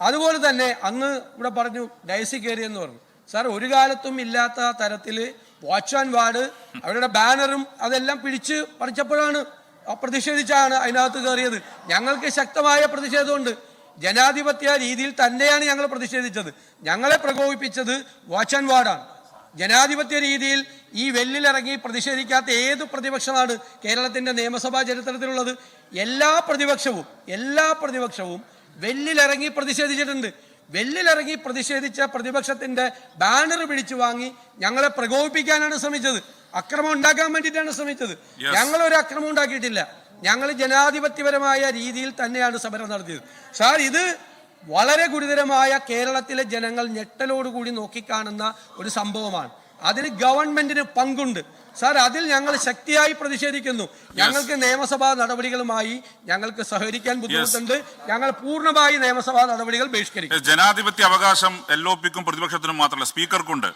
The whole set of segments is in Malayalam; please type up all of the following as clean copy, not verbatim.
അതുപോലെ തന്നെ അന്ന് ഇവിടെ പറഞ്ഞു ഡയസി കയറിയെന്ന് പറഞ്ഞു. സാർ, ഒരു കാലത്തും ഇല്ലാത്ത തരത്തിൽ വാച്ച് ആൻഡ് വാർഡ് അവരുടെ ബാനറും അതെല്ലാം പിടിച്ച് പറിച്ചപ്പോഴാണ് പ്രതിഷേധിച്ചാണ് അതിനകത്ത് കയറിയത്. ഞങ്ങൾക്ക് ശക്തമായ പ്രതിഷേധമുണ്ട്. ജനാധിപത്യ രീതിയിൽ തന്നെയാണ് ഞങ്ങൾ പ്രതിഷേധിച്ചത്. ഞങ്ങളെ പ്രകോപിപ്പിച്ചത് വാച്ച് ആൻഡ് വാർഡാണ്. ജനാധിപത്യ രീതിയിൽ ഈ വെല്ലിലിറങ്ങി പ്രതിഷേധിക്കാത്ത ഏത് പ്രതിപക്ഷമാണ് കേരളത്തിന്റെ നിയമസഭാ ചരിത്രത്തിലുള്ളത്? എല്ലാ പ്രതിപക്ഷവും വെല്ലിലിറങ്ങി പ്രതിഷേധിച്ചിട്ടുണ്ട്. വെല്ലിലിറങ്ങി പ്രതിഷേധിച്ച പ്രതിപക്ഷത്തിന്റെ ബാനർ പിടിച്ചു വാങ്ങി ഞങ്ങളെ പ്രകോപിപ്പിക്കാനാണ് ശ്രമിച്ചത്. അക്രമം ഉണ്ടാക്കാൻ വേണ്ടിയിട്ടാണ് ശ്രമിച്ചത്. ഞങ്ങളൊരു അക്രമം ഉണ്ടാക്കിയിട്ടില്ല. ഞങ്ങൾ ജനാധിപത്യപരമായ രീതിയിൽ തന്നെയാണ് സമരം നടത്തിയത്. സാർ, ഇത് വളരെ ഗുരുതരമായ കേരളത്തിലെ ജനങ്ങൾ ഞെട്ടലോടുകൂടി നോക്കിക്കാണുന്ന ഒരു സംഭവമാണ്. അതിന് ഗവൺമെന്റിന് പങ്കുണ്ട് സാർ. അതിൽ ഞങ്ങൾ ശക്തിയായി പ്രതിഷേധിക്കുന്നു. ഞങ്ങൾക്ക് നിയമസഭാ നടപടികളുമായി ഞങ്ങൾക്ക് സഹകരിക്കാൻ ബുദ്ധിമുട്ടുണ്ട്. ഞങ്ങൾ പൂർണ്ണമായി നിയമസഭാ നടപടികൾ ബഹിഷ്കരിക്കും. ജനാധിപത്യ അവകാശം LOPക്കും പ്രതിപക്ഷത്തിനും മാത്രമല്ല സ്പീക്കർക്കുണ്ട്.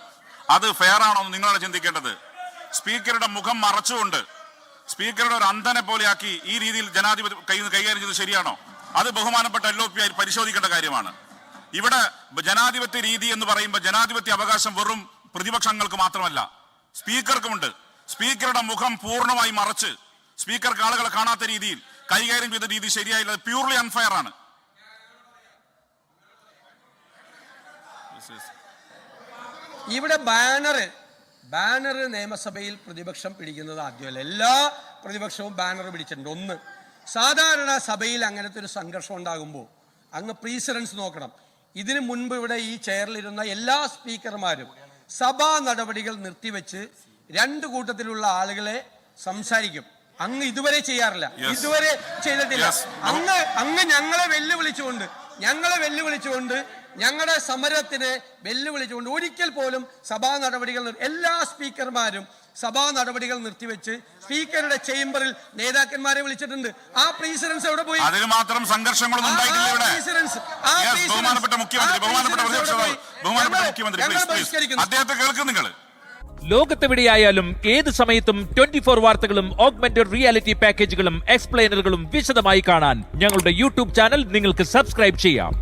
അത് ഫെയർ ആണോ എന്ന് നിങ്ങളാണ് ചിന്തിക്കേണ്ടത്. സ്പീക്കറുടെ മുഖം മറച്ചുകൊണ്ട് സ്പീക്കറുടെ ഒരു അന്ധനെ പോലെയാക്കി ഈ രീതിയിൽ ജനാധിപത്യം കൈകാര്യം ചെയ്തത് ശരിയാണോ? അത് ബഹുമാനപ്പെട്ട LOP ആയി പരിശോധിക്കേണ്ട കാര്യമാണ്. ഇവിടെ ജനാധിപത്യ രീതി എന്ന് പറയുമ്പോൾ ജനാധിപത്യ അവകാശം വെറും പ്രതിപക്ഷങ്ങൾക്ക് മാത്രമല്ല, സ്പീക്കർക്കുമുണ്ട്. സ്പീക്കറുടെ മുഖം പൂർണ്ണമായി മറച്ച് സ്പീക്കർക്ക് ആളുകളെ കാണാത്ത രീതിയിൽ കൈകാര്യം ചെയ്ത രീതി ശരിയായില്ല. പ്യൂർലി അൺഫെയർ ആണ്. ഇവിടെ ബാനർ നിയമസഭയിൽ പ്രതിപക്ഷം പിടിക്കുന്നത് ആദ്യമല്ല. എല്ലാ പ്രതിപക്ഷവും ബാനർ പിടിച്ചിട്ടുണ്ട്. ഒന്ന്, സാധാരണ സഭയിൽ അങ്ങനത്തെ ഒരു സംഘർഷം ഉണ്ടാകുമ്പോൾ അങ്ങ് പ്രീസിഡൻസ് നോക്കണം. ഇതിനു മുൻപ് ഇവിടെ ഈ ചെയറിലിരുന്ന എല്ലാ സ്പീക്കർമാരും സഭാ നടപടികൾ നിർത്തിവെച്ച് രണ്ട് കൂട്ടത്തിലുള്ള ആളുകളെ സംസാരിക്കും. അങ്ങ് ഇതുവരെ ചെയ്യാറില്ല, ഇതുവരെ ചെയ്തിട്ടില്ല. അങ്ങ് ഞങ്ങളെ വെല്ലുവിളിച്ചുകൊണ്ട് ഞങ്ങളുടെ സമരത്തിന് വെല്ലുവിളിച്ചുകൊണ്ട് ഒരിക്കൽ പോലും സഭാ നടപടികൾ എല്ലാ സ്പീക്കർമാരും സഭാ നടപടികൾ നിർത്തിവെച്ച് സ്പീക്കറുടെ ചേംബറിൽ നേതാക്കന്മാരെ വിളിച്ചിട്ടുണ്ട്. ആ പ്രീസിഡൻസ് എവിടെ പോയി? അതിന് മാത്രം സംഘർഷങ്ങളൊന്നും ഉണ്ടായിട്ടില്ല ഇവിടെ. ബഹുമാനപ്പെട്ട മുഖ്യമന്ത്രി അദ്ദേഹത്തെ കേൾക്കും നിങ്ങൾ. ലോകത്തെവിടെയായാലും ഏത് സമയത്തും 24 വാർത്തകളും ഓഗ്മെന്റഡ് റിയാലിറ്റി പാക്കേജുകളും എക്സ്പ്ലെയിനറുകളും വിശദമായി കാണാൻ ഞങ്ങളുടെ യൂട്യൂബ് ചാനൽ നിങ്ങൾക്ക് സബ്സ്ക്രൈബ് ചെയ്യാം.